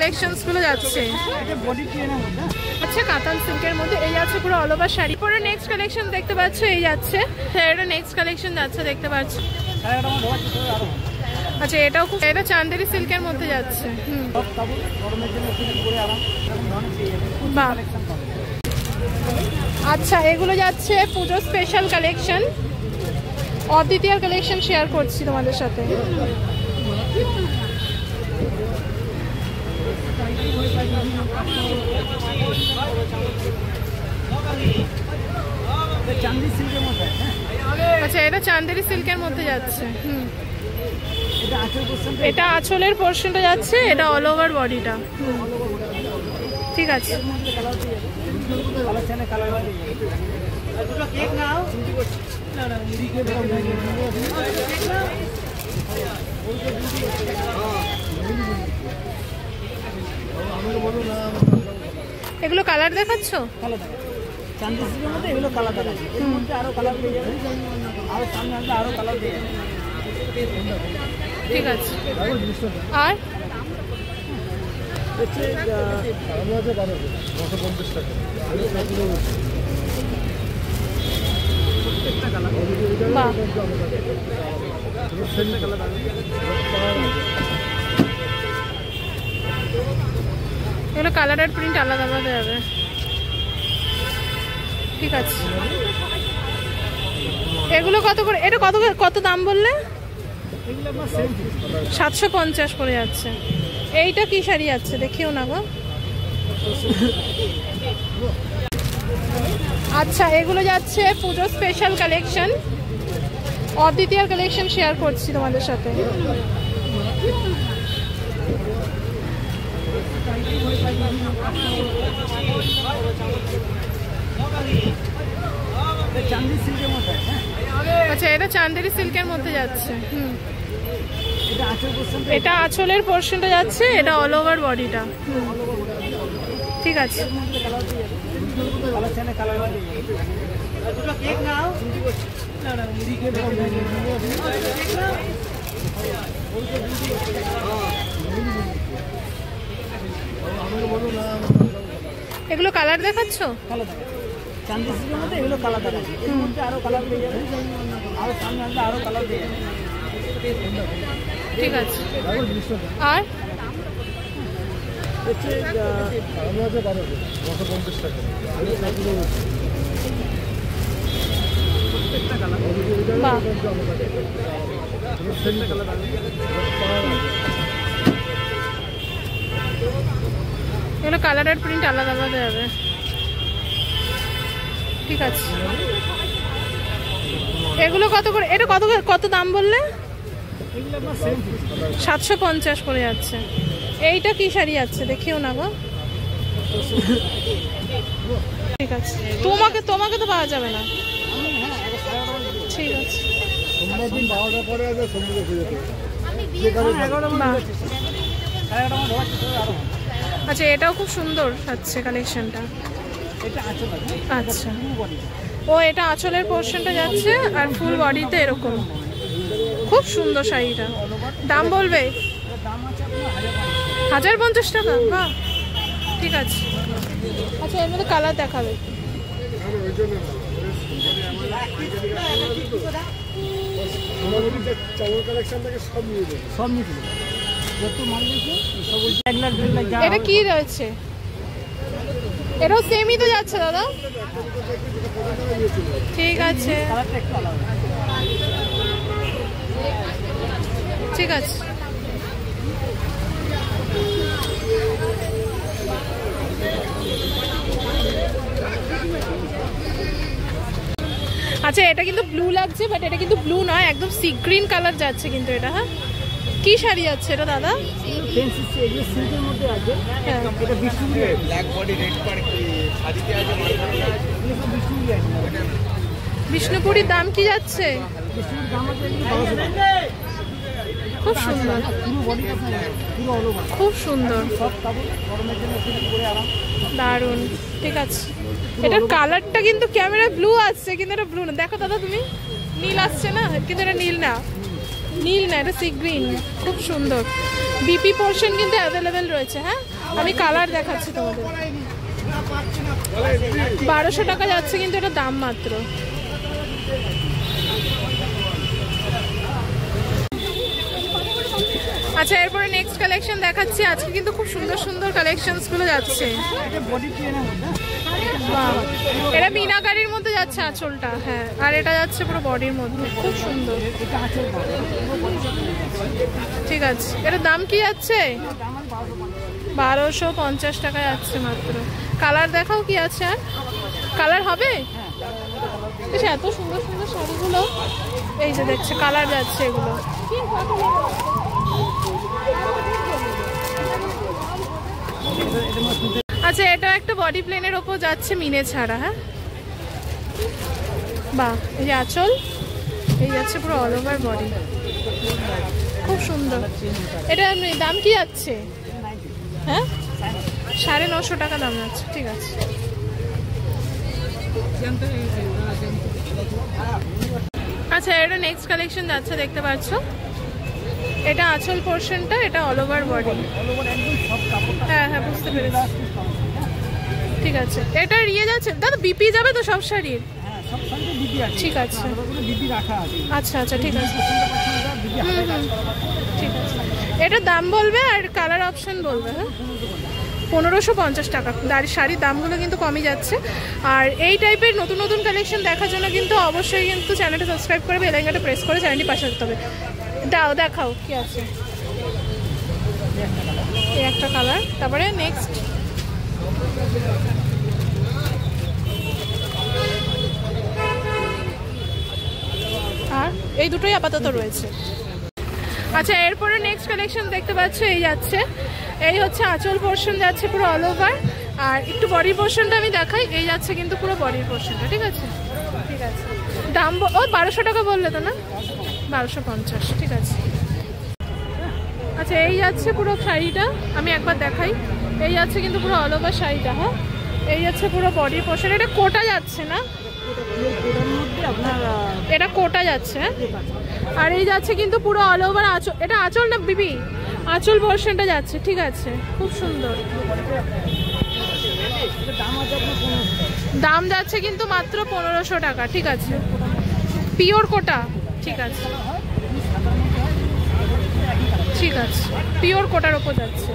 Collections গুলো যাচ্ছে। আচ্ছা কাতান সিল্কের মধ্যে এই আছে পুরো অল ওভার শাড়ি। পরে নেক্সট কালেকশন দেখতে পাচ্ছ এই যাচ্ছে, এটা নেক্সট কালেকশন যাচ্ছে দেখতে পাচ্ছ। আচ্ছা এটাও খুব, এটা চান্দেরি সিল্কের মধ্যে যাচ্ছে। বাহ আচ্ছা এগুলো যাচ্ছে পুজো স্পেশাল কালেকশন, অদ্বিতীয়ার কালেকশন শেয়ার করছি তোমাদের সাথে। আচ্ছা এটা চান্দেরি সিল্কের মধ্যে যাচ্ছে। এটা আঁচলের পোর্শনটা যাচ্ছে, এটা অল ওভার বডিটা। ঠিক আছে এগুলো কালার দেখাচ্ছ? এগুলো কালার দেখাচ্ছি, এর মধ্যে আরো কালার পেয়ে যাবে, আরো সামনে আসলে আরো কালার পেয়ে যাবে। ঠিক আছে আর এগুলো কালারের প্রিন্ট আলাদা আলাদা যাবে। ঠিক আছে এগুলো কত করে, এটা কত কত দাম বললে? 750 করে যাচ্ছে। এইটা কি শাড়ি যাচ্ছে দেখিও না গো। আচ্ছা এগুলো যাচ্ছে পুজো স্পেশাল কালেকশন, অদ্বিতীয়ার কালেকশন শেয়ার করছি তোমাদের সাথে। আচ্ছা এটা চান্দেরি সিল্কের মধ্যে যাচ্ছে। এটা আঁচলের পোর্শনটা যাচ্ছে, এটা অল ওভার বডিটা। ঠিক আছে এগুলো কালার দেখাচ্ছ? এগুলো কালার দেখাচ্ছি, এর মধ্যে আরো কালার পেয়ে যাবে, আরো সামনে আসলে আরো কালার পেয়ে যাবে। ঠিক আছে আর বাহ এগুলো কালারের প্রিন্ট আলাদা আলাদা যাবে। ঠিক আছে এগুলো কত করে, এটা কত কত দাম বললে? 750 করে যাচ্ছে। এইটা কি শাড়ি যাচ্ছে দেখিও না গো। ঠিক আছে তোমাকে তো পাওয়া যাবে না। ঠিক আছে আচ্ছা এটাও খুব সুন্দর আছে কালেকশনটা। আচ্ছা ও এটা আঁচলের পোর্শনটা যাচ্ছে আর ফুল বডিতে এরকম, খুব সুন্দর শাড়িটা। দাম বলবে? 1050 টাকা। বাহ ঠিক আছে। আচ্ছা এর মধ্যে কালার দেখাবে। এটা কি রয়েছে? এটাও সেমই তো যাচ্ছে দাদা। ঠিক আছে ঠিক আছে আচ্ছা এটা কিন্তু ব্লু লাগছে, বাট এটা কিন্তু ব্লু নয়, একদম সি গ্রিন কালার যাচ্ছে কিন্তু এটা। হ্যাঁ কি শাড়ি যাচ্ছে এটা দাদা? বিষ্ণুপুরীর দাম কি যাচ্ছে? খুব সুন্দর খুব সুন্দর দারুণ। ঠিক আছে এটার কালারটা কিন্তু ক্যামেরা ব্লু আসছে, কিন্তু এটা ব্লু না। দেখো দাদা তুমি, নীল আসছে না, কিন্তু এটা নীল না, নীল না, এটা সি গ্রিন, খুব সুন্দর। বিপি পোর্শন কিন্তু অ্যাভেলেবেল রয়েছে। হ্যাঁ, আমি কালার দেখাচ্ছি তোমাদের। 1200 টাকা যাচ্ছে কিন্তু এটা দাম মাত্র। আচ্ছা, এরপরে নেক্সট কালেকশন দেখাচ্ছি। আজকে কিন্তু খুব সুন্দর সুন্দর কালেকশনস গুলো যাচ্ছে। এটা মিনাকারির মধ্যে যাচ্ছে আঁচলটা। হ্যাঁ, আর এটা যাচ্ছে পুরো বডির মধ্যে, খুব সুন্দর। ঠিক আছে, এটার দাম কি যাচ্ছে? 1250 টাকা যাচ্ছে মাত্র। কালার দেখাও কি আছে। আর কালার হবে? এত সুন্দর সুন্দর শাড়িগুলো এই যে দেখছে, কালার যাচ্ছে এগুলো। আচ্ছা, এটা একটা বডি প্লেনের ওপর যাচ্ছে মিনে ছাড়া। হ্যাঁ, বাহ, এই যে আঁচল, এই যাচ্ছে পুরো অল ওভার বডি, খুব সুন্দর। এটা দাম কি যাচ্ছে? হ্যাঁ, 950 টাকা দাম যাচ্ছে। ঠিক আছে। আচ্ছা, এটা নেক্সট কালেকশন যাচ্ছে, দেখতে পাচ্ছ। এটা আঁচল পোর্শনটা, এটা অল ওভার বডি। হ্যাঁ হ্যাঁ, বুঝতে পেরেছি। ঠিক আছে, এটা ইয়ে যাচ্ছে দাদা, বিপি যাবে তো সব শাড়ির? ঠিক আছে, আচ্ছা আচ্ছা, ঠিক আছে। ঠিক আছে, এটার দাম বলবে আর কালার অপশন বলবে। হ্যাঁ, 1550 টাকা। শাড়ির দামগুলো কিন্তু কমই যাচ্ছে। আর এই টাইপের নতুন নতুন কালেকশন দেখার জন্য কিন্তু অবশ্যই কিন্তু চ্যানেলটা সাবস্ক্রাইব করে বেল আইকনটা প্রেস করে চ্যানেলটি পাশে রাখতে হবে। দাও, দেখাও কি আছে। এই একটা কালার, তারপরে নেক্সট। আর এই দুটোই আপাতত রয়েছে। আচ্ছা, এরপরে নেক্সট কালেকশন দেখতে পাচ্ছ, এই যাচ্ছে। এই হচ্ছে আঁচল পোর্শন যাচ্ছে পুরো অল ওভার। আর একটু বডি পোর্শনটা আমি দেখাই। এই যাচ্ছে কিন্তু পুরো বডির পোর্শনটা। ঠিক আছে, ঠিক আছে। দাম 1200 টাকা বললে তো না? 1250। ঠিক আছে। আচ্ছা, এই যাচ্ছে পুরো শাড়িটা, আমি একবার দেখাই। এই যাচ্ছে কিন্তু পুরো অল ওভার শাড়িটা। হ্যাঁ, এই যাচ্ছে পুরো বডির পোর্শন। এটা কোটা যাচ্ছে না? এটা কোটা যাচ্ছে। আর এই যাচ্ছে কিন্তু পুরো অল ওভার আঁচল। এটা আঁচল না বিবি? আঁচল পোর্শনটা যাচ্ছে। ঠিক আছে, খুব সুন্দর। দাম যাচ্ছে কিন্তু মাত্র 1500 টাকা। ঠিক আছে, পিওর কোটা। ঠিক আছে, ঠিক আছে, পিওর কোটার ওপর যাচ্ছে।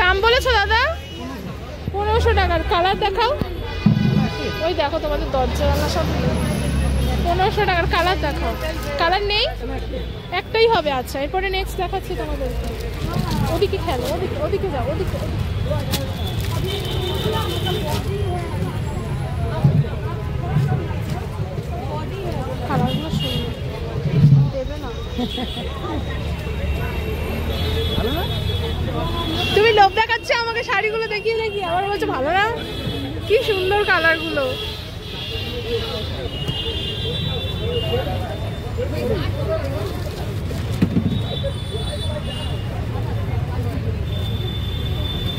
দাম বলেছো দাদা? 1500 টাকার। কালার দেখাও। ওই দেখো, তোমাদের দরজা জানলা সব। 1500 টাকার কালার দেখাও। কালার নেই, একটাই হবে। আচ্ছা, এরপরে নেক্সট দেখাচ্ছি তোমাদের। ওদিকে খেলো, ওদিকে ওদিকে যাও, ওদিকে। কালারগুলো সুন্দর, দেবে না? তুমি লোভ দেখাচ্ছে আমাকে শাড়িগুলো দেখিয়ে দেখিয়ে, আবার বলছো ভালো না? কি সুন্দর কালারগুলো।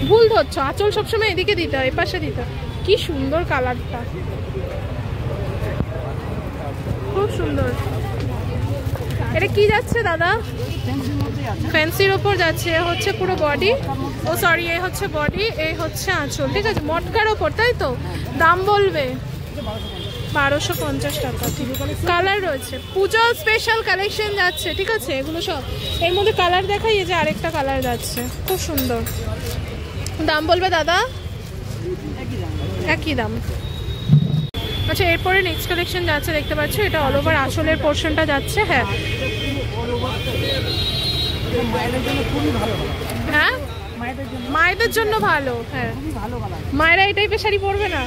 ভুল ধরছো, আঁচল সবসময় এদিকে দিতে হয়, এপাশে দিতে হয়। কি সুন্দর কালারটা, খুব সুন্দর। এটা কি যাচ্ছে দাদা? ফ্যান্সির ওপর যাচ্ছে। এ হচ্ছে পুরো বডি, ও সরি, এ হচ্ছে বডি, এই হচ্ছে আঁচল। ঠিক আছে, মটকার ওপর, তাই তো? দাম বলবে 1250 টাকা। কালার রয়েছে, পুজো স্পেশাল কালেকশন যাচ্ছে। ঠিক আছে, এগুলো সব এর মধ্যে কালার দেখাই। এই যে আরেকটা কালার যাচ্ছে, খুব সুন্দর। দাম বলবে দাদা? একই দাম। আচ্ছা, এরপরে নেক্সট কালেকশন যাচ্ছে, দেখতে পাচ্ছ। এটা অল ওভার আঁচলের পোর্শনটা যাচ্ছে। হ্যাঁ হ্যাঁ, মায়েদের জন্য ভালো। হ্যাঁ, মায়েরা এই টাইপের শাড়ি পরবে না।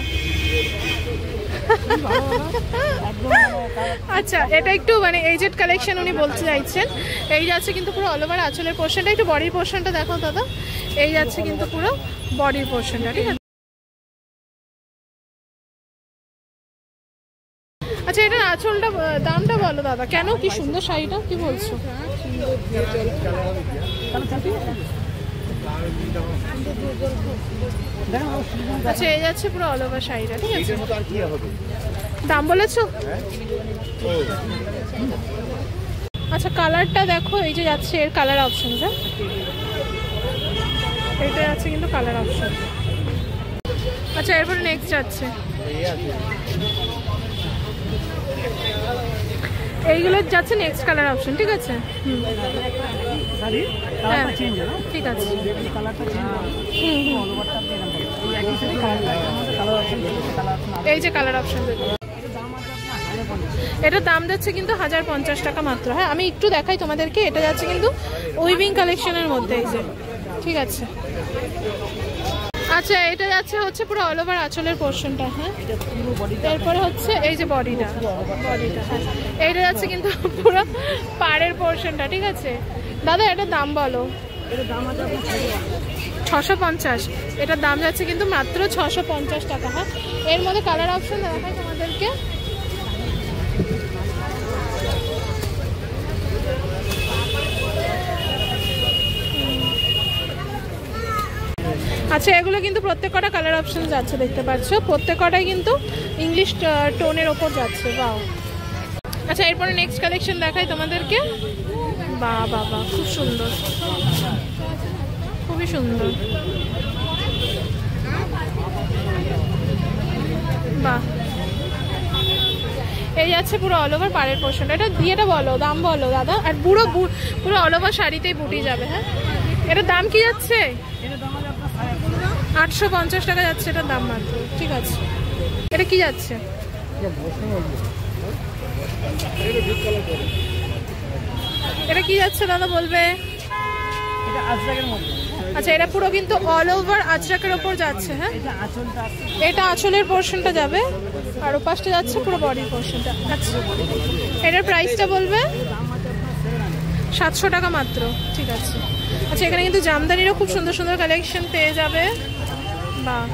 আচ্ছা, এটা একটু মানে এজেড কালেকশন উনি বলতে চাইছেন। এই যাচ্ছে কিন্তু পুরো অল ওভার আঁচলের পোর্শনটা। একটু বডির পোর্শনটা দেখো দাদা। এই যাচ্ছে কিন্তু পুরো বডির পোর্শনটা। ঠিক আছে। আচ্ছা, আচ্ছা এটা আঁচলটা দামটা বলো দাদা, কেন? কি সুন্দর শাড়িটা, কি বলছো? আচ্ছা এই যাচ্ছে পুরো অল ওভার শাড়িটা, ঠিক আছে। দাম বলেছো? আচ্ছা কালারটা দেখো, এই যে যাচ্ছে এর কালার অপশন, হ্যাঁ এইটা যাচ্ছে কিন্তু কালার অপশন। আচ্ছা এরপরে নেক্সট যাচ্ছে, এইগুলো যাচ্ছে নেক্সট কালার অপশন, ঠিক আছে। হ্যাঁ ঠিক আছে। এই যে কালার অপশন, এটার দাম যাচ্ছে কিন্তু 1050 টাকা মাত্র। হ্যাঁ আমি একটু দেখাই তোমাদেরকে, এটা যাচ্ছে কিন্তু উইভিং কালেকশনের মধ্যে, এই যে, ঠিক আছে। আচ্ছা এটা যাচ্ছে হচ্ছে পুরো অল ওভার আঁচলের পোর্শনটা, হ্যাঁ। এরপরে হচ্ছে এই যে বডিটা, হ্যাঁ এইটা যাচ্ছে কিন্তু পুরো পাড়ের পোর্শনটা, ঠিক আছে। দাদা এটার দাম বলো। 650, এটার দাম যাচ্ছে কিন্তু মাত্র 650 টাকা। হ্যাঁ এর মধ্যে কালার অপশন দেখাই তোমাদেরকে। আচ্ছা এগুলো কিন্তু প্রত্যেক কটা কালার অপশন যাচ্ছে, দেখতে পাচ্ছ প্রত্যেক কটাই কিন্তু ইংলিশ টোনের ওপর যাচ্ছে। বাহ। আচ্ছা এরপরে নেক্সট কালেকশন দেখাই তোমাদেরকে। বাহ বাহ বাহ, খুব সুন্দর, খুবই সুন্দর। বাহ, এই যাচ্ছে পুরো অল ওভার পাড়ের পোর্শনটা। এটা দিয়েটা বলো, দাম বলো দাদা। আর পুরো পুরো অল ওভার শাড়িতেই বুটি যাবে। হ্যাঁ এটার দাম কি যাচ্ছে? 850 টাকা যাচ্ছে এটার দাম মাত্র, ঠিক আছে। এটা কি যাচ্ছে? এটা কি যাচ্ছে দাদা বলবে? আচ্ছা এটা পুরো কিন্তু অল ওভার আজরাকের ওপর যাচ্ছে। হ্যাঁ এটা আঁচলের পোর্শনটা যাবে, আর ওপাশটা যাচ্ছে পুরো বডির পোর্শনটা। আচ্ছা এটার প্রাইসটা বলবে? 700 টাকা মাত্র, ঠিক আছে। আচ্ছা এখানে কিন্তু জামদানিরও খুব সুন্দর সুন্দর কালেকশন পেয়ে যাবে। বাহ,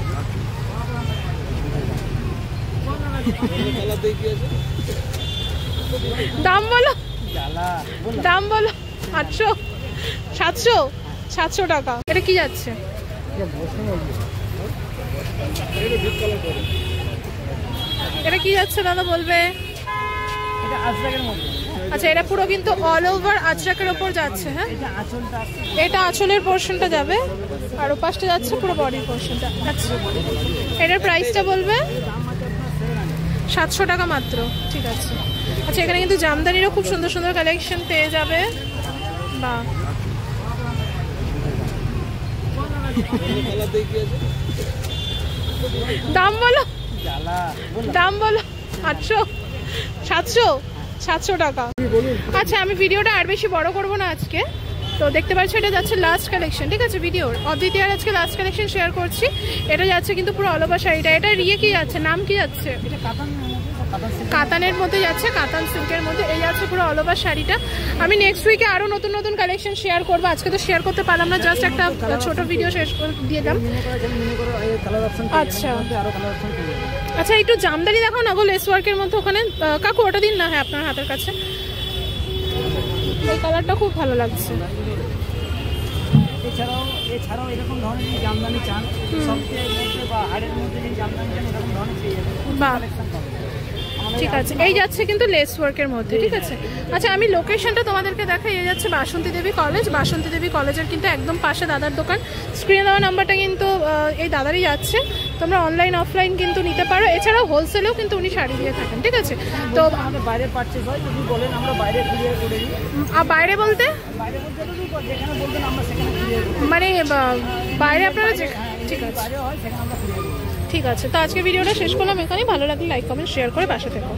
দাম বলো, দাম বলো। 800, 700, 700 টাকা। এটা কি যাচ্ছে? এটা কি যাচ্ছে দাদা বলবে? আচ্ছা এটা পুরো কিন্তু অল ওভার আজরাকের ওপর যাচ্ছে। হ্যাঁ এটা আঁচলের পোর্শনটা যাবে, আর ওপাশটা যাচ্ছে পুরো বডির পোর্শনটা। আচ্ছা এটার প্রাইসটা বলবে? 700 টাকা মাত্র, ঠিক আছে। আচ্ছা এখানে কিন্তু জামদানিরও খুব সুন্দর সুন্দর কালেকশন পেয়ে যাবে। বাহ, দাম বলো, দাম বলো। 800, 700, 700 টাকা। আচ্ছা আমি ভিডিওটা আর বেশি বড় করব না আজকে। তো দেখতে পাচ্ছ এটা যাচ্ছে লাস্ট কালেকশন, ঠিক আছে ভিডিওর। অদ্বিতীয়ার আজকে লাস্ট কালেকশন শেয়ার করছি। এটা যাচ্ছে কিন্তু পুরো অল ওভার শাড়িটা। এটা রিয়ে কি যাচ্ছে, নাম কি যাচ্ছে? কাতানের মধ্যে যাচ্ছে, কাতান সিল্কের মধ্যে। এই যাচ্ছে পুরো অল ওভার শাড়িটা। আমি নেক্সট উইকে আরো নতুন নতুন কালেকশন শেয়ার করবো। আজকে তো শেয়ার করতে পারলাম না, জাস্ট একটা ছোট ভিডিও শেষ করে দিয়ে দিলাম। আচ্ছা আচ্ছা একটু জামদানি দেখো না গো, লেস ওয়ার্কের মধ্যে। ওখানে কাকু ওটা দিন না। হ্যাঁ আপনার হাতের কাছে এই কালারটা খুব ভালো লাগছে। এছাড়াও এরকম ধরনের জামদানি চান, সবচেয়ে মধ্যে বা হাড়ের মধ্যে যে জামদানি চান এরকম ধরনের পেয়ে যাবেন। বাহ, ঠিক আছে। এই যাচ্ছে কিন্তু লেস ওয়ার্কের মধ্যে, ঠিক আছে। আচ্ছা আমি লোকেশনটা তোমাদেরকে দেখাই। এই যাচ্ছে বাসন্তী দেবী কলেজ। বাসন্তী দেবী কলেজের কিন্তু একদম পাশে দাদার দোকান। স্ক্রিনে দেওয়া নাম্বারটা কিন্তু এই দাদারই যাচ্ছে। তোমরা অনলাইন অফলাইন কিন্তু নিতে পারো। এছাড়াও হোলসেলেও কিন্তু উনি শাড়ি দিয়ে থাকেন, ঠিক আছে। তো আমাদের বাইরে পারচেজ হয়, যদি বলেন আমরা বাইরে কুরিয়ার করে দিই। বাইরে বলতে যেখানে বলবেন আমরা সেখানে কুরিয়ার করি। মানে বাইরে আপনারা, ঠিক আছে বাইরে হয় সেখানে আমরা কুরিয়ার করি। ঠিক আছে। তো আজকে ভিডিওটা শেষ করলাম এখানেই। ভালো লাগলে লাইক কমেন্ট শেয়ার করে পাশে থেকো।